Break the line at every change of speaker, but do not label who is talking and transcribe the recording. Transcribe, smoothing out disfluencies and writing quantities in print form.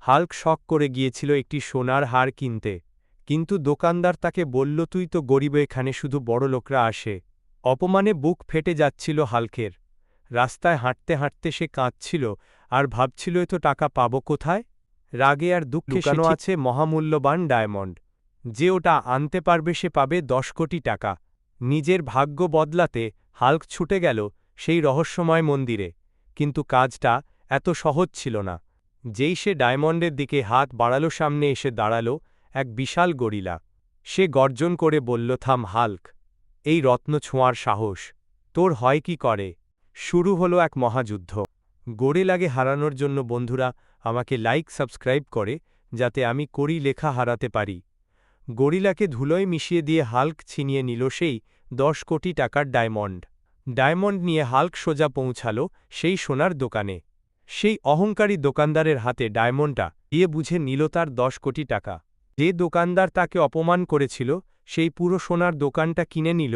Hulk শখ করে গিয়েছিল একটি সোনার হার কিনতে, কিন্তু দোকানদার তাকে বলল, তুই তো গরিব, এখানে শুধু বড়লোকরা আসে। অপমানে বুক ফেটে যাচ্ছিল হাল্কের। রাস্তায় হাঁটতে হাঁটতে সে কাঁদছিল আর ভাবছিল, এত টাকা পাব কোথায়। রাগে আর দুঃখে লুকানো আছে মহামূল্যবান ডায়মন্ড। যে ওটা আনতে পারবে সে পাবে 10 কোটি টাকা। নিজের ভাগ্য বদলাতে হাল্ক ছুটে গেল সেই রহস্যময় মন্দিরে, কিন্তু কাজটা এত সহজ ছিল না। যেই সে ডায়মন্ডের দিকে হাত বাড়ালো, সামনে এসে দাঁড়াল এক বিশাল গরিলা। সে গর্জন করে বলল, থাম হাল্ক, এই রত্ন ছোঁয়ার সাহস তোর হয় কি করে। শুরু হলো এক মহাযুদ্ধ। গরিলাকে হারানোর জন্য বন্ধুরা আমাকে লাইক সাবস্ক্রাইব করে, যাতে আমি করি লেখা হারাতে পারি। গরিলাকে ধুলোয় মিশিয়ে দিয়ে হাল্ক ছিনিয়ে নিল সেই 10 কোটি টাকার ডায়মন্ড। ডায়মন্ড নিয়ে হাল্ক সোজা পৌঁছাল সেই সোনার দোকানে। সেই অহংকারী দোকানদারের হাতে ডায়মন্ডটা দিয়ে বুঝে নিল তার 10 কোটি টাকা। যে দোকানদার তাকে অপমান করেছিল সেই পুরো সোনার দোকানটা কিনে নিল